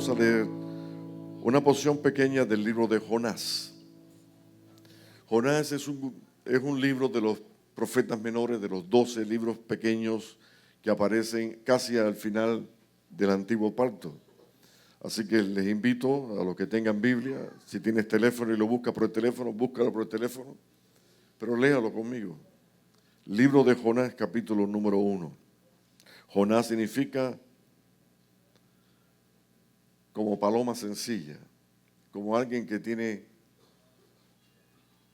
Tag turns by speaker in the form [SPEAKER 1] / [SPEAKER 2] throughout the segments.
[SPEAKER 1] vamos a leer una porción pequeña del libro de Jonás. Jonás es un libro de los profetas menores, de los 12 libros pequeños que aparecen casi al final del Antiguo Pacto. Así que les invito a los que tengan Biblia, si tienes teléfono y lo buscas por el teléfono, búscalo por el teléfono, pero léalo conmigo. Libro de Jonás, capítulo número 1. Jonás significa como paloma sencilla, como alguien que tiene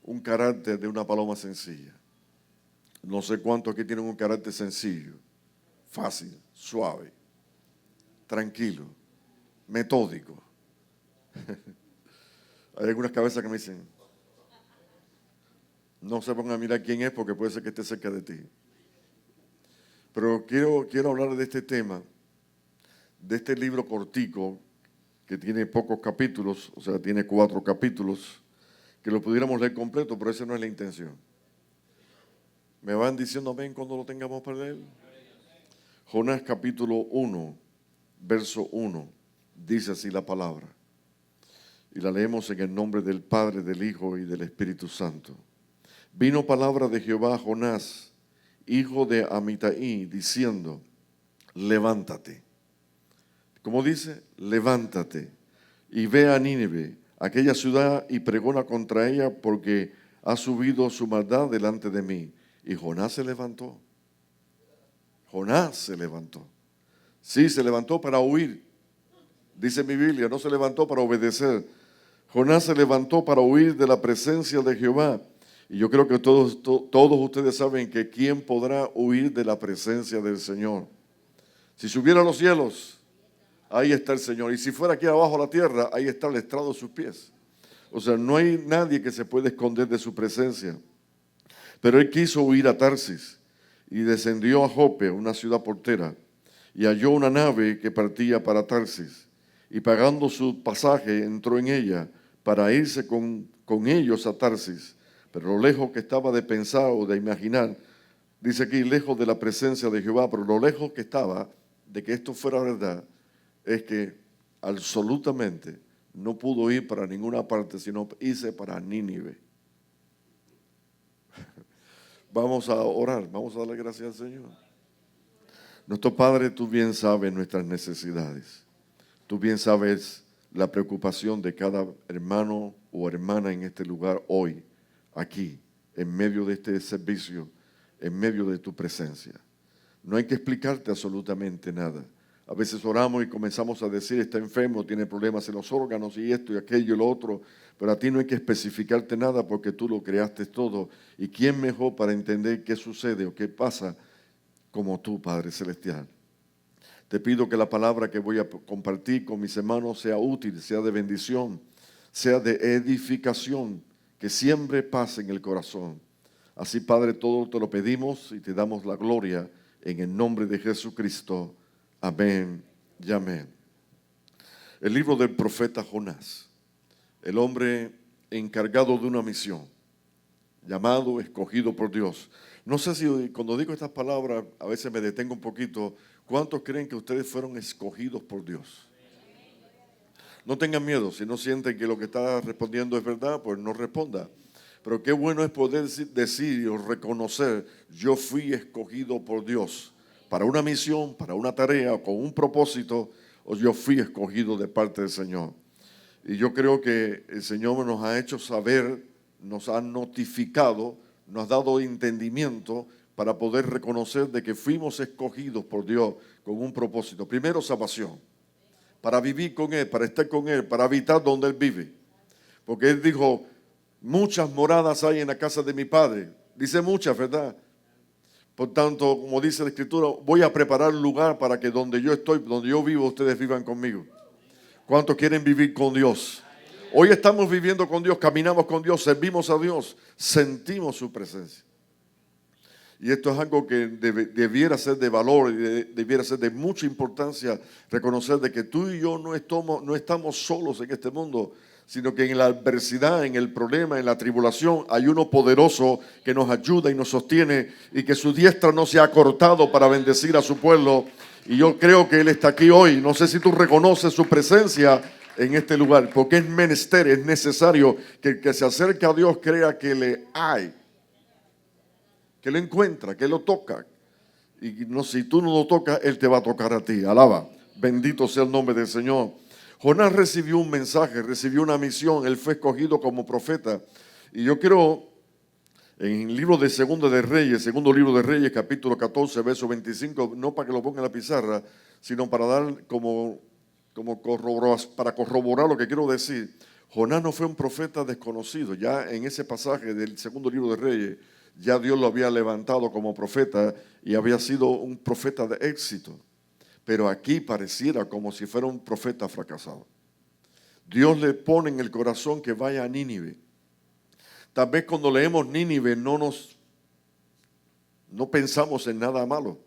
[SPEAKER 1] un carácter de una paloma sencilla. No sé cuántos aquí tienen un carácter sencillo, fácil, suave, tranquilo, metódico. Hay algunas cabezas que me dicen, no se pongan a mirar quién es porque puede ser que esté cerca de ti. Pero quiero hablar de este tema, de este libro cortico que tiene pocos capítulos, o sea, tiene 4 capítulos, que lo pudiéramos leer completo, pero esa no es la intención. ¿Me van diciendo amén cuando lo tengamos para leer? Jonás capítulo 1, verso 1, dice así la palabra. Y la leemos en el nombre del Padre, del Hijo y del Espíritu Santo. Vino palabra de Jehová a Jonás, hijo de Amitai, diciendo, levántate. ¿Cómo dice? Levántate y ve a Nínive, aquella ciudad, y pregona contra ella porque ha subido su maldad delante de mí. Y Jonás se levantó. Jonás se levantó. Sí, se levantó para huir. Dice mi Biblia, no se levantó para obedecer. Jonás se levantó para huir de la presencia de Jehová. Y yo creo que todos ustedes saben que ¿quién podrá huir de la presencia del Señor? Si subiera a los cielos, ahí está el Señor. Y si fuera aquí abajo a la tierra, ahí está el estrado de sus pies. O sea, no hay nadie que se pueda esconder de su presencia. Pero él quiso huir a Tarsis y descendió a Jope, una ciudad portera, y halló una nave que partía para Tarsis. Y pagando su pasaje, entró en ella para irse con ellos a Tarsis. Pero lo lejos que estaba de pensar o de imaginar, dice aquí, lejos de la presencia de Jehová, pero lo lejos que estaba de que esto fuera verdad, es que absolutamente no pudo ir para ninguna parte, sino irse para Nínive. Vamos a orar, vamos a darle gracias al Señor. Nuestro Padre, tú bien sabes nuestras necesidades. Tú bien sabes la preocupación de cada hermano o hermana en este lugar hoy, aquí, en medio de este servicio, en medio de tu presencia. No hay que explicarte absolutamente nada. A veces oramos y comenzamos a decir, está enfermo, tiene problemas en los órganos y esto y aquello y lo otro, pero a ti no hay que especificarte nada porque tú lo creaste todo. ¿Y quién mejor para entender qué sucede o qué pasa como tú, Padre Celestial? Te pido que la palabra que voy a compartir con mis hermanos sea útil, sea de bendición, sea de edificación, que siempre pase en el corazón. Así, Padre, todo te lo pedimos y te damos la gloria en el nombre de Jesucristo. Amén y amén. El libro del profeta Jonás, el hombre encargado de una misión, llamado, escogido por Dios. No sé si cuando digo estas palabras a veces me detengo un poquito. ¿Cuántos creen que ustedes fueron escogidos por Dios? No tengan miedo, si no sienten que lo que está respondiendo es verdad, pues no responda. Pero qué bueno es poder decir o reconocer, yo fui escogido por Dios para una misión, para una tarea o con un propósito, o yo fui escogido de parte del Señor. Y yo creo que el Señor nos ha hecho saber, nos ha notificado, nos ha dado entendimiento para poder reconocer de que fuimos escogidos por Dios con un propósito. Primero, salvación, para vivir con Él, para estar con Él, para habitar donde Él vive. Porque Él dijo, muchas moradas hay en la casa de mi Padre. Dice muchas, ¿verdad? Por tanto, como dice la Escritura, voy a preparar lugar para que donde yo estoy, donde yo vivo, ustedes vivan conmigo. ¿Cuántos quieren vivir con Dios? Hoy estamos viviendo con Dios, caminamos con Dios, servimos a Dios, sentimos su presencia. Y esto es algo que debiera ser de valor y debiera ser de mucha importancia, reconocer de que tú y yo no estamos solos en este mundo, sino que en la adversidad, en el problema, en la tribulación, hay uno poderoso que nos ayuda y nos sostiene y que su diestra no se ha cortado para bendecir a su pueblo Y yo creo que Él está aquí hoy. No sé si tú reconoces su presencia en este lugar, porque es menester, es necesario que el que se acerca a Dios crea que le hay, que lo encuentra, que lo toca. Y no, si tú no lo tocas, Él te va a tocar a ti. Alaba. Bendito sea el nombre del Señor. Jonás recibió un mensaje, recibió una misión. Él fue escogido como profeta. Y yo quiero, en el libro de segundo libro de Reyes, capítulo 14, verso 25, no para que lo ponga en la pizarra, sino para dar para corroborar lo que quiero decir. Jonás no fue un profeta desconocido. Ya en ese pasaje del segundo libro de Reyes, ya Dios lo había levantado como profeta y había sido un profeta de éxito. Pero aquí pareciera como si fuera un profeta fracasado. Dios le pone en el corazón que vaya a Nínive. Tal vez cuando leemos Nínive no pensamos en nada malo.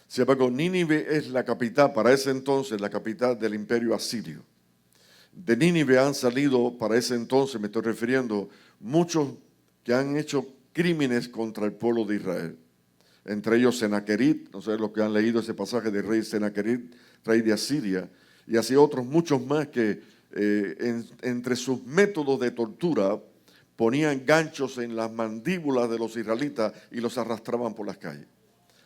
[SPEAKER 1] Sin embargo, Nínive es la capital, para ese entonces, la capital del imperio asirio. De Nínive han salido, para ese entonces me estoy refiriendo, muchos que han hecho crímenes contra el pueblo de Israel. Entre ellos Senaquerib, no sé los que han leído ese pasaje del rey Senaquerib, rey de Asiria, y así otros muchos más que entre sus métodos de tortura ponían ganchos en las mandíbulas de los israelitas y los arrastraban por las calles.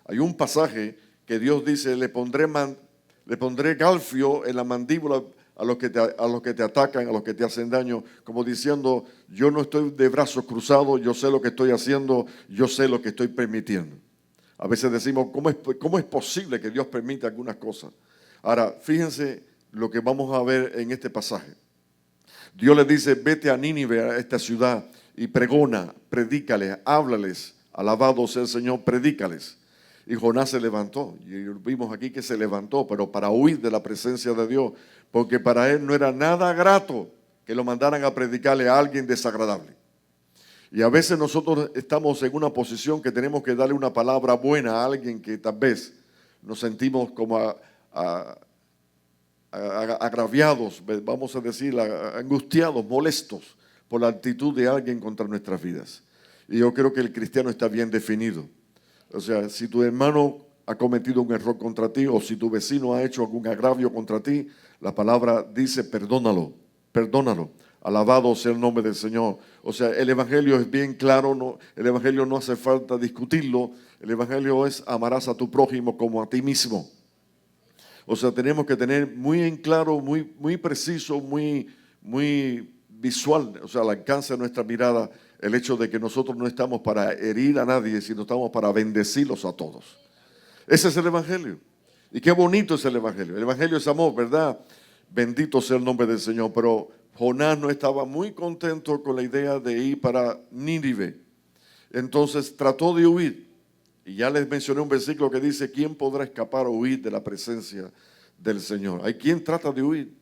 [SPEAKER 1] Hay un pasaje que Dios dice, le pondré galfio en la mandíbula a los que te atacan, a los que te hacen daño, como diciendo, yo no estoy de brazos cruzados, yo sé lo que estoy haciendo, yo sé lo que estoy permitiendo. A veces decimos, ¿cómo es posible que Dios permita algunas cosas? Ahora, fíjense lo que vamos a ver en este pasaje. Dios le dice, vete a Nínive, a esta ciudad, y pregona, predícales, háblales, alabado sea el Señor, predícales. Y Jonás se levantó, y vimos aquí que se levantó, pero para huir de la presencia de Dios, porque para él no era nada grato que lo mandaran a predicarle a alguien desagradable. Y a veces nosotros estamos en una posición que tenemos que darle una palabra buena a alguien que tal vez nos sentimos como agraviados, vamos a decir, angustiados, molestos por la actitud de alguien contra nuestras vidas. Y yo creo que el cristiano está bien definido. O sea, si tu hermano ha cometido un error contra ti o si tu vecino ha hecho algún agravio contra ti, la palabra dice perdónalo, perdónalo. Alabado sea el nombre del Señor. O sea, el Evangelio es bien claro, el Evangelio no hace falta discutirlo. El Evangelio es amarás a tu prójimo como a ti mismo. O sea, tenemos que tener muy en claro, muy preciso, muy visual, o sea, al alcance de nuestra mirada, el hecho de que nosotros no estamos para herir a nadie, sino estamos para bendecirlos a todos. Ese es el Evangelio. Y qué bonito es el Evangelio. El Evangelio es amor, ¿verdad? Bendito sea el nombre del Señor. Pero Jonás no estaba muy contento con la idea de ir para Nínive. Entonces trató de huir. Y ya les mencioné un versículo que dice, ¿quién podrá escapar o huir de la presencia del Señor? Hay quien trata de huir.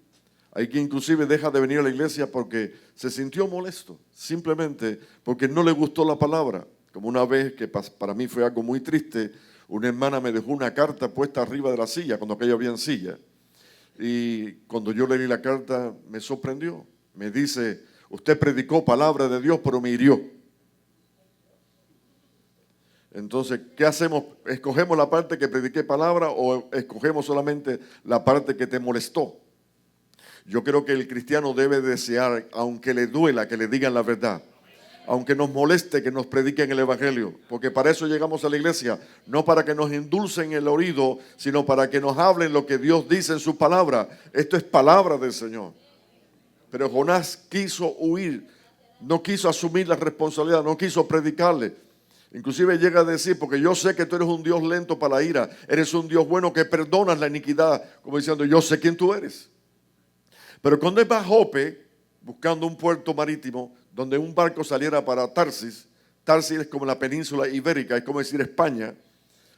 [SPEAKER 1] Hay quien inclusive deja de venir a la iglesia porque se sintió molesto, simplemente porque no le gustó la palabra. Como una vez que para mí fue algo muy triste, una hermana me dejó una carta puesta arriba de la silla, cuando aquello había en silla. Y cuando yo leí la carta me sorprendió. Me dice, usted predicó palabra de Dios, pero me hirió. Entonces, ¿qué hacemos? ¿Escogemos la parte que prediqué palabra o escogemos solamente la parte que te molestó? Yo creo que el cristiano debe desear, aunque le duela, que le digan la verdad. Aunque nos moleste, que nos prediquen el Evangelio. Porque para eso llegamos a la iglesia. No para que nos endulcen el oído, sino para que nos hablen lo que Dios dice en su palabra. Esto es palabra del Señor. Pero Jonás quiso huir. No quiso asumir la responsabilidad. No quiso predicarle. Inclusive llega a decir, porque yo sé que tú eres un Dios lento para la ira. Eres un Dios bueno que perdonas la iniquidad. Como diciendo, yo sé quién tú eres. Pero cuando él va a Jope, buscando un puerto marítimo, donde un barco saliera para Tarsis, Tarsis es como la península ibérica, es como decir España,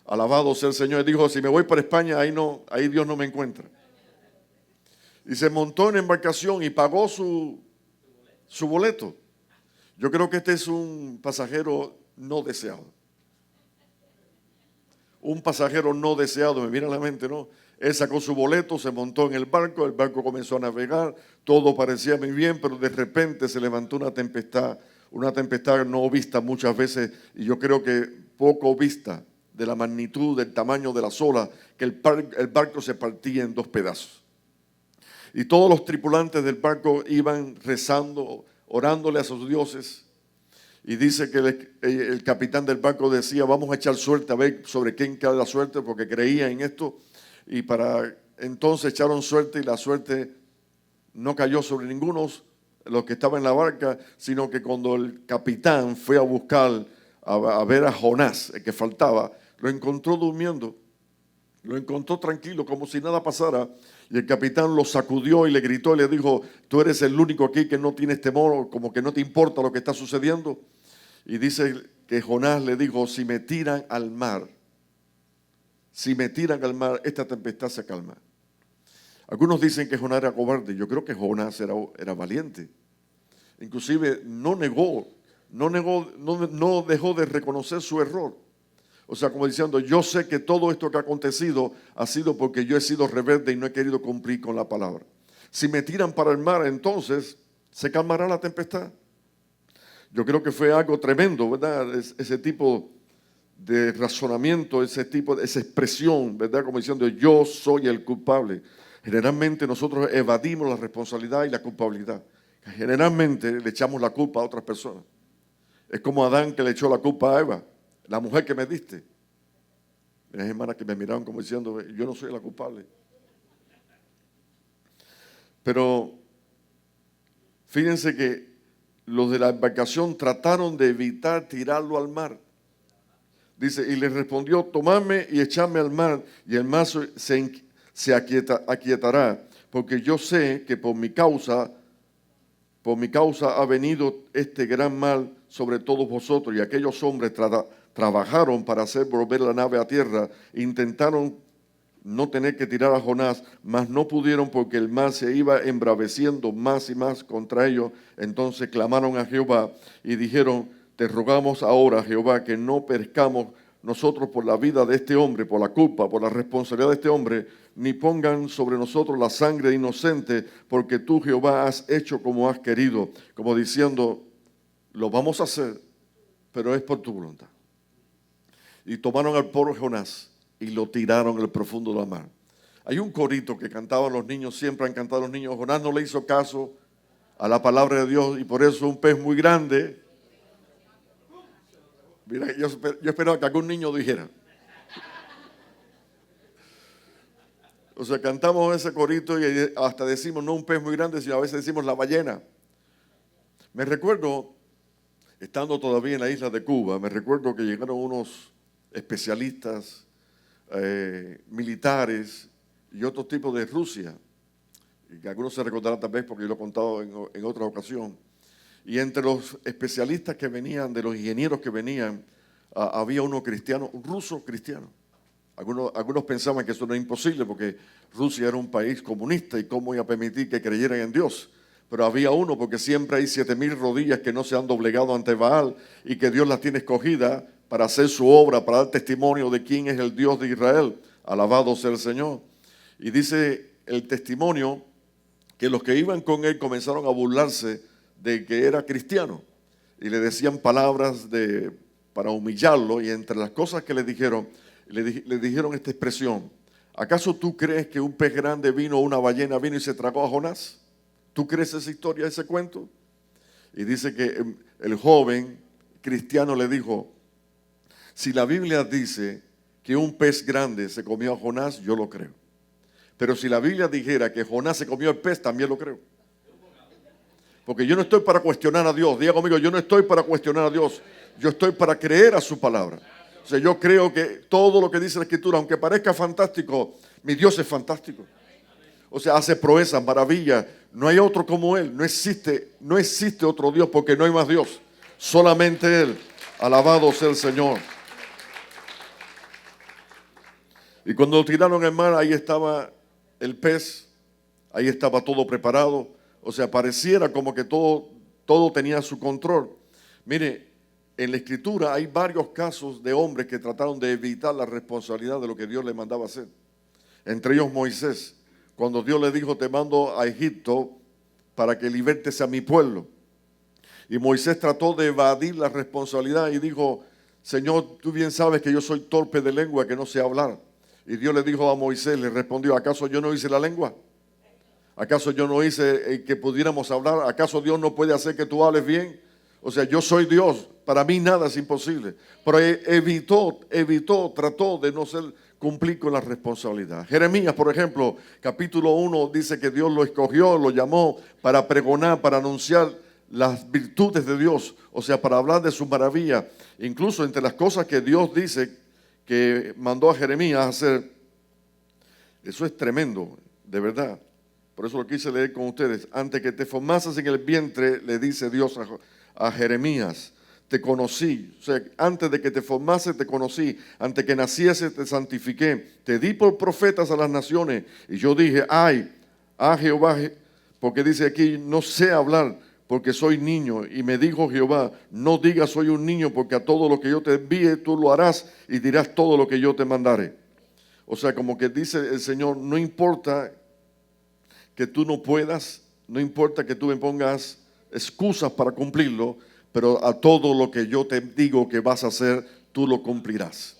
[SPEAKER 1] alabado sea el Señor, él dijo, si me voy para España, ahí Dios no me encuentra. Y se montó en embarcación y pagó su boleto. Yo creo que este es un pasajero no deseado. Un pasajero no deseado, me viene a la mente, ¿no? Él sacó su boleto, se montó en el barco comenzó a navegar, todo parecía muy bien, pero de repente se levantó una tempestad no vista muchas veces, y yo creo que poco vista, de la magnitud, del tamaño de las olas, que el barco se partía en dos pedazos. Y todos los tripulantes del barco iban rezando, orándole a sus dioses. Y dice que el capitán del barco decía, vamos a echar suerte a ver sobre quién cae la suerte, porque creía en esto. Y para entonces echaron suerte y la suerte no cayó sobre ninguno de los que estaban en la barca, sino que cuando el capitán fue a buscar, a ver a Jonás, el que faltaba, lo encontró durmiendo, lo encontró tranquilo, como si nada pasara. Y el capitán lo sacudió y le gritó y le dijo, tú eres el único aquí que no tienes temor, como que no te importa lo que está sucediendo. Y dice que Jonás le dijo, si me tiran al mar, esta tempestad se calma. Algunos dicen que Jonás era cobarde. Yo creo que Jonás era valiente. Inclusive no dejó de reconocer su error. O sea, como diciendo, yo sé que todo esto que ha acontecido ha sido porque yo he sido rebelde y no he querido cumplir con la palabra. Si me tiran para el mar, entonces se calmará la tempestad. Yo creo que fue algo tremendo, ¿verdad? Ese tipo de razonamiento, esa expresión, ¿verdad? Como diciendo, yo soy el culpable. Generalmente nosotros evadimos la responsabilidad y la culpabilidad. Generalmente le echamos la culpa a otras personas. Es como Adán que le echó la culpa a Eva, la mujer que me diste. Las hermanas que me miraron como diciendo, yo no soy la culpable. Pero fíjense que los de la embarcación trataron de evitar tirarlo al mar. Dice, y le respondió, tomadme y echadme al mar, y el mar se aquietará, porque yo sé que por mi causa ha venido este gran mal sobre todos vosotros. Y aquellos hombres trabajaron para hacer volver la nave a tierra, intentaron no tener que tirar a Jonás, mas no pudieron porque el mar se iba embraveciendo más y más contra ellos. Entonces clamaron a Jehová y dijeron, te rogamos ahora, Jehová, que no perezcamos nosotros por la vida de este hombre, por la culpa, por la responsabilidad de este hombre, ni pongan sobre nosotros la sangre de inocente, porque tú, Jehová, has hecho como has querido, como diciendo, lo vamos a hacer, pero es por tu voluntad. Y tomaron al pobre Jonás y lo tiraron en el profundo de la mar. Hay un corito que cantaban los niños, siempre han cantado los niños. Jonás no le hizo caso a la palabra de Dios y por eso un pez muy grande. Mira, yo esperaba que algún niño dijera. O sea, cantamos ese corito y hasta decimos no un pez muy grande, sino a veces decimos la ballena. Me recuerdo, estando todavía en la isla de Cuba, me recuerdo que llegaron unos especialistas militares y otros tipos de Rusia, y que algunos se recordarán tal vez porque yo lo he contado en otra ocasión. Y entre los especialistas que venían, de los ingenieros que venían, había uno cristiano, un ruso cristiano. Algunos pensaban que eso era imposible porque Rusia era un país comunista y cómo iba a permitir que creyeran en Dios. Pero había uno, porque siempre hay 7,000 rodillas que no se han doblegado ante Baal y que Dios las tiene escogidas para hacer su obra, para dar testimonio de quién es el Dios de Israel. Alabado sea el Señor. Y dice el testimonio que los que iban con él comenzaron a burlarse de que era cristiano y le decían palabras para humillarlo, y entre las cosas que le dijeron esta expresión: ¿acaso tú crees que un pez grande vino, una ballena vino y se tragó a Jonás? ¿Tú crees esa historia, ese cuento? Y dice que el joven cristiano le dijo, si la Biblia dice que un pez grande se comió a Jonás, yo lo creo. Pero si la Biblia dijera que Jonás se comió el pez, también lo creo. Porque yo no estoy para cuestionar a Dios. Diga conmigo, yo no estoy para cuestionar a Dios. Yo estoy para creer a su palabra. O sea, yo creo que todo lo que dice la Escritura, aunque parezca fantástico, mi Dios es fantástico. O sea, hace proezas, maravillas. No hay otro como Él. No existe otro Dios porque no hay más Dios. Solamente Él. Alabado sea el Señor. Y cuando lo tiraron al mar, ahí estaba el pez. Ahí estaba todo preparado. O sea, pareciera como que todo tenía su control. Mire, en la Escritura hay varios casos de hombres que trataron de evitar la responsabilidad de lo que Dios les mandaba hacer. Entre ellos Moisés, cuando Dios le dijo, te mando a Egipto para que libertes a mi pueblo. Y Moisés trató de evadir la responsabilidad y dijo, Señor, tú bien sabes que yo soy torpe de lengua, que no sé hablar. Y Dios le dijo a Moisés, le respondió, ¿acaso yo no hice la lengua? ¿Acaso yo no hice que pudiéramos hablar? ¿Acaso Dios no puede hacer que tú hables bien? O sea, yo soy Dios, para mí nada es imposible. Pero trató de no cumplir con la responsabilidad. Jeremías, por ejemplo, capítulo 1 dice que Dios lo escogió, lo llamó para pregonar, para anunciar las virtudes de Dios, o sea, para hablar de su maravilla. Incluso entre las cosas que Dios dice que mandó a Jeremías a hacer, eso es tremendo, de verdad. Por eso lo quise leer con ustedes. Antes que te formases en el vientre, le dice Dios a Jeremías, te conocí. O sea, antes de que te formases, te conocí. Antes que nacieses, te santifiqué. Te di por profetas a las naciones. Y yo dije, ay, a Jehová, porque dice aquí, no sé hablar, porque soy niño. Y me dijo Jehová, no digas soy un niño, porque a todo lo que yo te envíe, tú lo harás y dirás todo lo que yo te mandaré. O sea, como que dice el Señor, no importa que tú no puedas, no importa que tú me pongas excusas para cumplirlo, pero a todo lo que yo te digo que vas a hacer, tú lo cumplirás.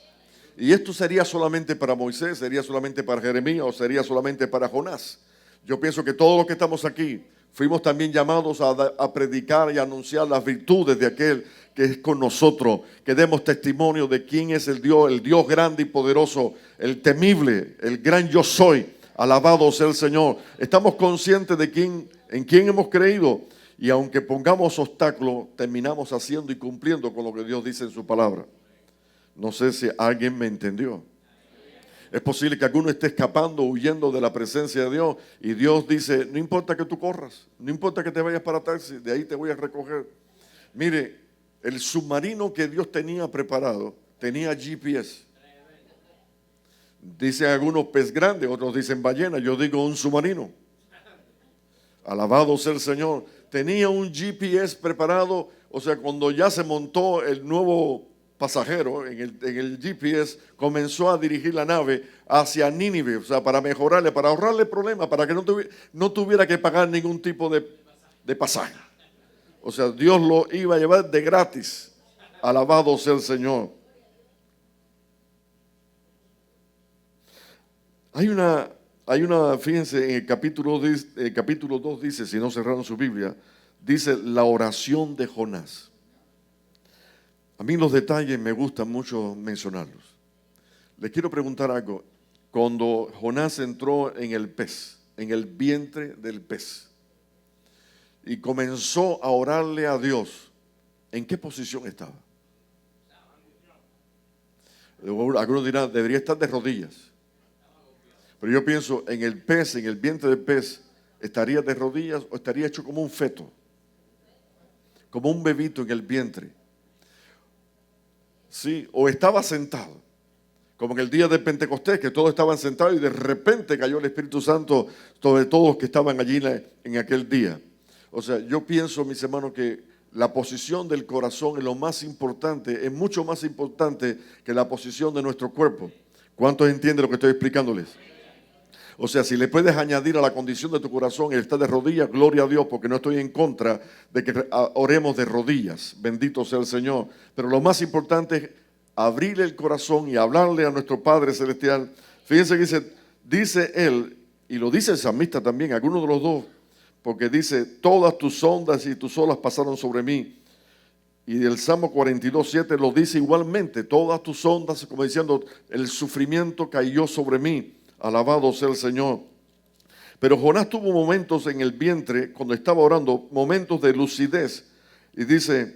[SPEAKER 1] Y esto sería solamente para Moisés, sería solamente para Jeremías o sería solamente para Jonás. Yo pienso que todos los que estamos aquí fuimos también llamados a predicar y a anunciar las virtudes de aquel que es con nosotros, que demos testimonio de quién es el Dios grande y poderoso, el temible, el gran yo soy. Alabado sea el Señor. Estamos conscientes de en quién hemos creído, y aunque pongamos obstáculos, terminamos haciendo y cumpliendo con lo que Dios dice en su palabra. No sé si alguien me entendió. Es posible que alguno esté escapando, huyendo de la presencia de Dios, y Dios dice, no importa que tú corras, no importa que te vayas para taxi, de ahí te voy a recoger. Mire, el submarino que Dios tenía preparado tenía GPS. Dicen algunos pez grande, otros dicen ballena, yo digo un submarino. Alabado sea el Señor. Tenía un GPS preparado, o sea, cuando ya se montó el nuevo pasajero en el GPS, comenzó a dirigir la nave hacia Nínive, o sea, para mejorarle, para ahorrarle problemas, para que no tuviera que pagar ningún tipo de pasaje. O sea, Dios lo iba a llevar de gratis. Alabado sea el Señor. Hay una, fíjense, en el capítulo 2 dice, si no cerraron su Biblia, dice la oración de Jonás. A mí los detalles me gustan mucho mencionarlos. Les quiero preguntar algo. Cuando Jonás entró en el pez, en el vientre del pez, y comenzó a orarle a Dios, ¿en qué posición estaba? Algunos dirán, debería estar de rodillas. Pero yo pienso, en el pez, en el vientre del pez, ¿estaría de rodillas o estaría hecho como un feto? Como un bebito en el vientre. Sí, o estaba sentado, como en el día de Pentecostés, que todos estaban sentados y de repente cayó el Espíritu Santo sobre todos los que estaban allí en aquel día. O sea, yo pienso, mis hermanos, que la posición del corazón es lo más importante, es mucho más importante que la posición de nuestro cuerpo. ¿Cuántos entienden lo que estoy explicándoles? O sea, si le puedes añadir a la condición de tu corazón el estar de rodillas, gloria a Dios, porque no estoy en contra de que oremos de rodillas. Bendito sea el Señor. Pero lo más importante es abrirle el corazón y hablarle a nuestro Padre Celestial. Fíjense que dice él, y lo dice el salmista también, algunos de los dos, porque dice, todas tus ondas y tus olas pasaron sobre mí. Y el Salmo 42:7 lo dice igualmente, todas tus ondas, como diciendo, el sufrimiento cayó sobre mí. Alabado sea el Señor. Pero Jonás tuvo momentos en el vientre, cuando estaba orando, momentos de lucidez. Y dice,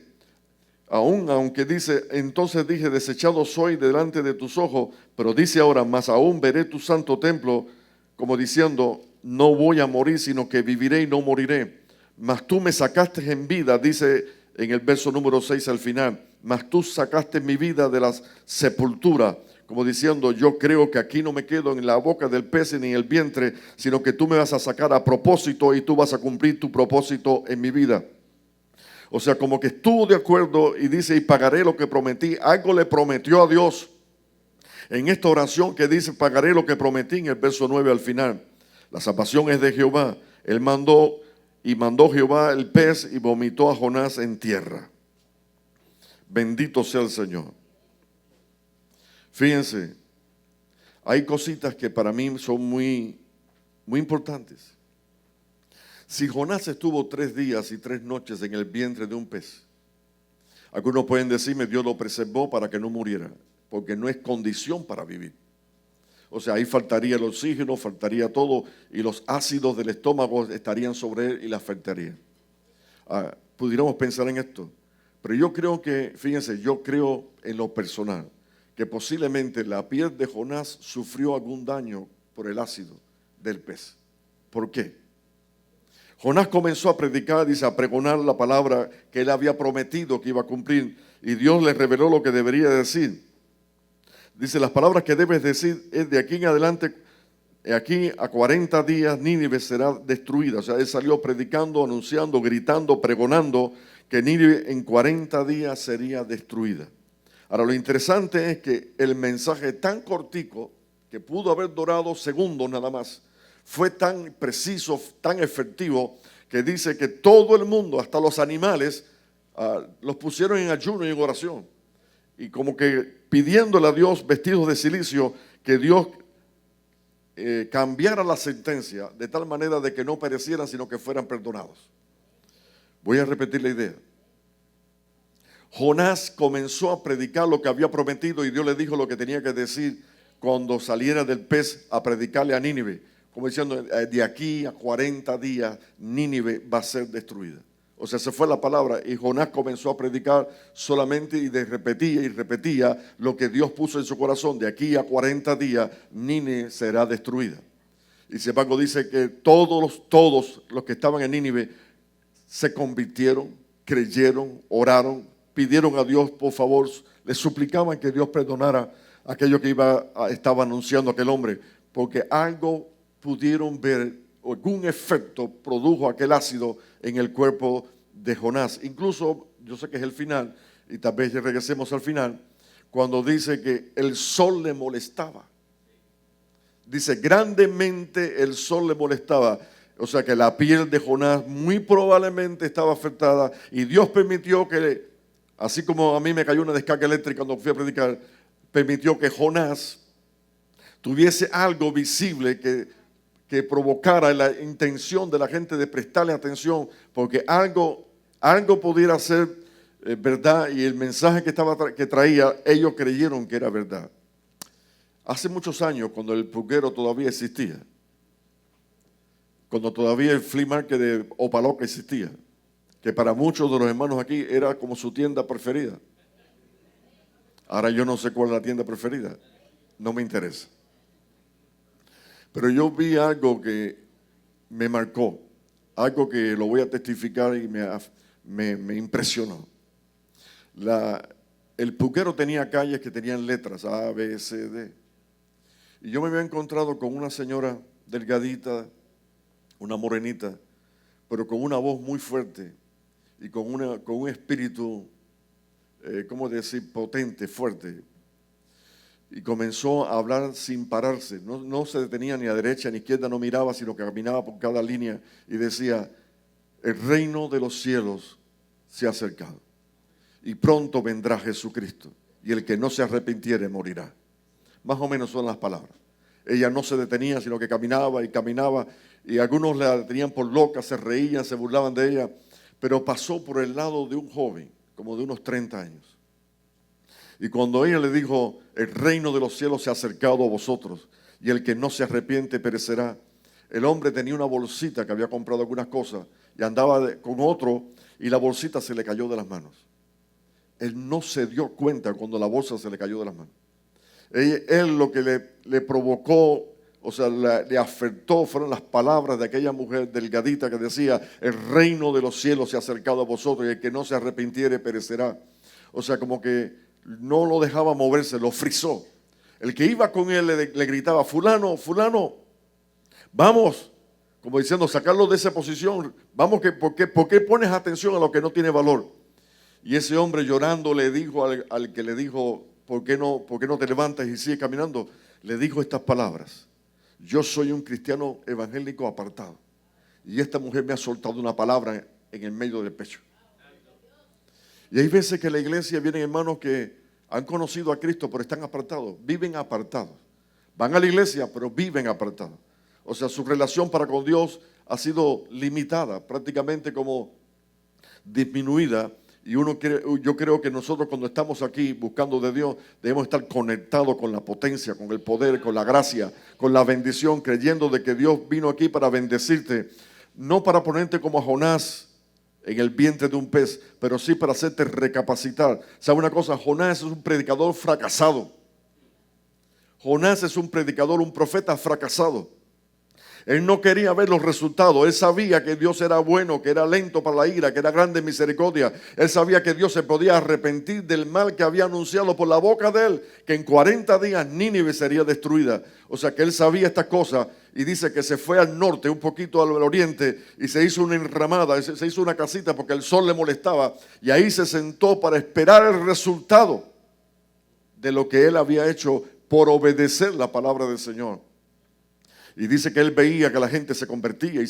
[SPEAKER 1] aunque dice, entonces dije, desechado soy delante de tus ojos, pero dice ahora, más aún veré tu santo templo, como diciendo, no voy a morir, sino que viviré y no moriré. Mas tú me sacaste en vida, dice en el verso número 6 al final, mas tú sacaste mi vida de la sepultura, como diciendo, yo creo que aquí no me quedo en la boca del pez ni en el vientre, sino que tú me vas a sacar a propósito y tú vas a cumplir tu propósito en mi vida. O sea, como que estuvo de acuerdo y dice, y pagaré lo que prometí. Algo le prometió a Dios en esta oración que dice, pagaré lo que prometí, en el verso 9 al final. La salvación es de Jehová. Él mandó Jehová el pez y vomitó a Jonás en tierra. Bendito sea el Señor. Fíjense, hay cositas que para mí son muy, muy importantes. Si Jonás estuvo 3 días y 3 noches en el vientre de un pez, algunos pueden decirme, Dios lo preservó para que no muriera, porque no es condición para vivir. O sea, ahí faltaría el oxígeno, faltaría todo, y los ácidos del estómago estarían sobre él y le afectarían. Pudiéramos pensar en esto, pero yo creo que, fíjense, yo creo en lo personal, que posiblemente la piel de Jonás sufrió algún daño por el ácido del pez. ¿Por qué? Jonás comenzó a predicar, dice, a pregonar la palabra que él había prometido que iba a cumplir, y Dios le reveló lo que debería decir. Dice, las palabras que debes decir es de aquí en adelante, aquí a 40 días Nínive será destruida. O sea, él salió predicando, anunciando, gritando, pregonando que Nínive en 40 días sería destruida. Ahora, lo interesante es que el mensaje tan cortico, que pudo haber durado segundos nada más, fue tan preciso, tan efectivo, que dice que todo el mundo, hasta los animales, los pusieron en ayuno y en oración. Y como que pidiéndole a Dios, vestidos de silicio, que Dios cambiara la sentencia de tal manera de que no perecieran, sino que fueran perdonados. Voy a repetir la idea. Jonás comenzó a predicar lo que había prometido y Dios le dijo lo que tenía que decir cuando saliera del pez a predicarle a Nínive. Como diciendo, de aquí a 40 días Nínive va a ser destruida. O sea, se fue la palabra y Jonás comenzó a predicar solamente y repetía y repetía lo que Dios puso en su corazón. De aquí a 40 días Nínive será destruida. Y sin embargo dice que todos los que estaban en Nínive se convirtieron, creyeron, oraron, pidieron a Dios por favor, le suplicaban que Dios perdonara aquello que estaba anunciando aquel hombre, porque algo pudieron ver, algún efecto produjo aquel ácido en el cuerpo de Jonás. Incluso, yo sé que es el final, y tal vez regresemos al final, cuando dice que el sol le molestaba. Dice, grandemente el sol le molestaba. O sea que la piel de Jonás muy probablemente estaba afectada y Dios permitió que, así como a mí me cayó una descarga eléctrica cuando fui a predicar, permitió que Jonás tuviese algo visible que provocara la intención de la gente de prestarle atención, porque algo pudiera ser verdad y el mensaje que traía, ellos creyeron que era verdad. Hace muchos años, cuando el pulguero todavía existía, cuando todavía el flea market de Opaloca existía, que para muchos de los hermanos aquí era como su tienda preferida. Ahora yo no sé cuál es la tienda preferida, no me interesa. Pero yo vi algo que me marcó, algo que lo voy a testificar y me impresionó. El pulquero tenía calles que tenían letras A, B, C, D. Y yo me había encontrado con una señora delgadita, una morenita, pero con una voz muy fuerte y con un espíritu, ¿cómo decir?, potente, fuerte. Y comenzó a hablar sin pararse, no se detenía ni a derecha ni a izquierda, no miraba, sino que caminaba por cada línea y decía, el reino de los cielos se ha acercado y pronto vendrá Jesucristo y el que no se arrepintiere morirá. Más o menos son las palabras. Ella no se detenía, sino que caminaba y caminaba y algunos la tenían por loca, se reían, se burlaban de ella, pero pasó por el lado de un joven, como de unos 30 años. Y cuando ella le dijo, el reino de los cielos se ha acercado a vosotros y el que no se arrepiente perecerá. El hombre tenía una bolsita que había comprado algunas cosas y andaba con otro y la bolsita se le cayó de las manos. Él no se dio cuenta cuando la bolsa se le cayó de las manos. Él lo que le provocó, o sea, le afectó fueron las palabras de aquella mujer delgadita que decía, el reino de los cielos se ha acercado a vosotros y el que no se arrepintiere perecerá. O sea, como que no lo dejaba moverse, lo frizó. El que iba con él le gritaba, fulano, fulano, vamos, como diciendo, sacarlo de esa posición, vamos, ¿por qué pones atención a lo que no tiene valor? Y ese hombre llorando le dijo al que le dijo, ¿por qué no te levantas y sigues caminando? Le dijo estas palabras, yo soy un cristiano evangélico apartado y esta mujer me ha soltado una palabra en el medio del pecho. Y hay veces que en la iglesia vienen hermanos que han conocido a Cristo, pero están apartados, viven apartados. Van a la iglesia, pero viven apartados. O sea, su relación para con Dios ha sido limitada, prácticamente como disminuida. Y yo creo que nosotros cuando estamos aquí buscando de Dios, debemos estar conectados con la potencia, con el poder, con la gracia, con la bendición, creyendo de que Dios vino aquí para bendecirte, no para ponerte como a Jonás en el vientre de un pez, pero sí para hacerte recapacitar. ¿Sabe una cosa? Jonás es un predicador fracasado. Jonás es un predicador, un profeta fracasado. Él no quería ver los resultados. Él sabía que Dios era bueno, que era lento para la ira, que era grande en misericordia. Él sabía que Dios se podía arrepentir del mal que había anunciado por la boca de él, que en 40 días Nínive sería destruida. O sea que él sabía estas cosas y dice que se fue al norte, un poquito al oriente, y se hizo una enramada, se hizo una casita porque el sol le molestaba, y ahí se sentó para esperar el resultado de lo que él había hecho por obedecer la palabra del Señor. Y dice que él veía que la gente se convertía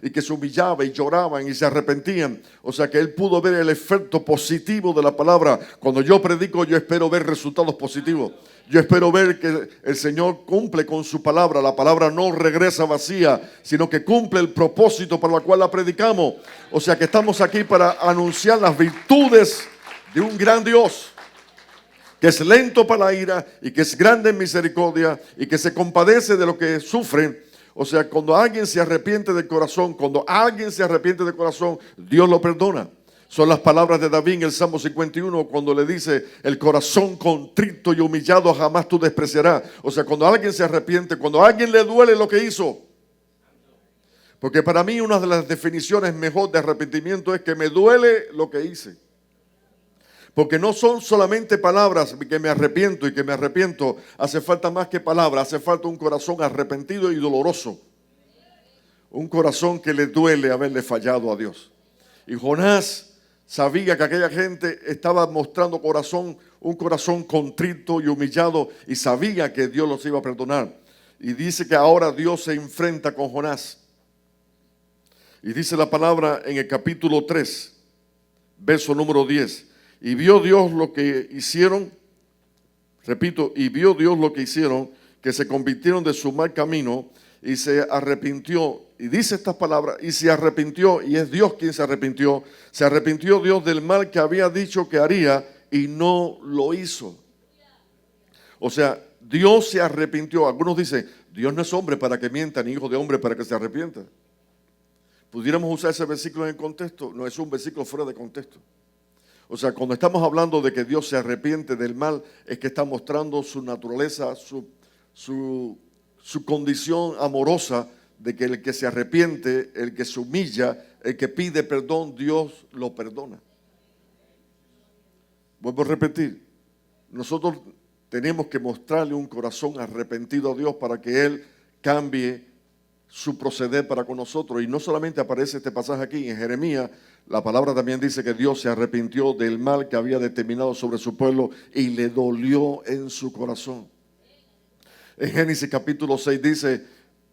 [SPEAKER 1] y que se humillaba y lloraban y se arrepentían. O sea que él pudo ver el efecto positivo de la palabra. Cuando yo predico, yo espero ver resultados positivos. Yo espero ver que el Señor cumple con su palabra. La palabra no regresa vacía, sino que cumple el propósito para el cual la predicamos. O sea que estamos aquí para anunciar las virtudes de un gran Dios, que es lento para la ira y que es grande en misericordia y que se compadece de lo que sufren. O sea, cuando alguien se arrepiente de corazón, Dios lo perdona. Son las palabras de David en el Salmo 51 cuando le dice: el corazón contrito y humillado jamás tú despreciarás. O sea, cuando alguien se arrepiente, cuando a alguien le duele lo que hizo. Porque para mí una de las definiciones mejor de arrepentimiento es que me duele lo que hice. Porque no son solamente palabras que me arrepiento y que me arrepiento. Hace falta más que palabras, hace falta un corazón arrepentido y doloroso. Un corazón que le duele haberle fallado a Dios. Y Jonás sabía que aquella gente estaba mostrando un corazón contrito y humillado, y sabía que Dios los iba a perdonar. Y dice que ahora Dios se enfrenta con Jonás. Y dice la palabra en el capítulo 3, verso número 10. Y vio Dios lo que hicieron, y vio Dios lo que hicieron, que se convirtieron de su mal camino y se arrepintió. Y dice estas palabras: y se arrepintió, y es Dios quien se arrepintió Dios del mal que había dicho que haría y no lo hizo. O sea, Dios se arrepintió. Algunos dicen: Dios no es hombre para que mienta, ni hijo de hombre para que se arrepienta. ¿Pudiéramos usar ese versículo en el contexto? No, es un versículo fuera de contexto. O sea, cuando estamos hablando de que Dios se arrepiente del mal, es que está mostrando su naturaleza, su condición amorosa, de que el que se arrepiente, el que se humilla, el que pide perdón, Dios lo perdona. Vuelvo a repetir, nosotros tenemos que mostrarle un corazón arrepentido a Dios para que Él cambie su proceder para con nosotros. Y no solamente aparece este pasaje aquí, en Jeremías, la palabra también dice que Dios se arrepintió del mal que había determinado sobre su pueblo y le dolió en su corazón. En Génesis capítulo 6 dice,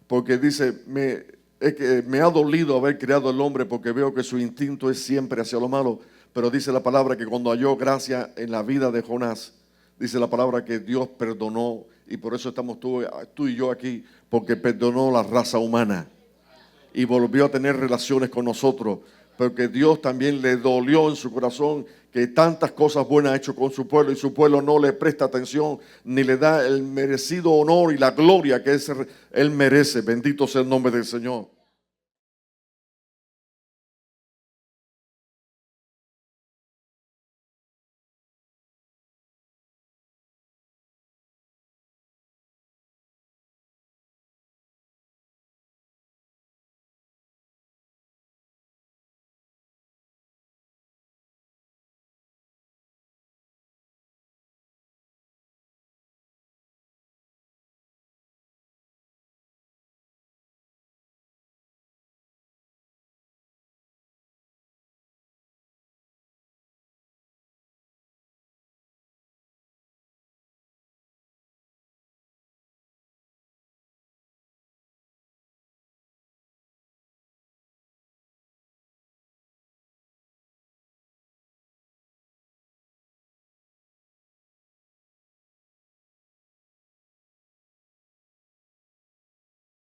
[SPEAKER 1] porque dice: me ha dolido haber creado al hombre, porque veo que su instinto es siempre hacia lo malo. Pero dice la palabra que cuando halló gracia en la vida de Jonás, dice la palabra que Dios perdonó, y por eso estamos tú y yo aquí, porque perdonó la raza humana y volvió a tener relaciones con nosotros, porque Dios también le dolió en su corazón que tantas cosas buenas ha hecho con su pueblo, y su pueblo no le presta atención ni le da el merecido honor y la gloria que él merece. Bendito sea el nombre del Señor.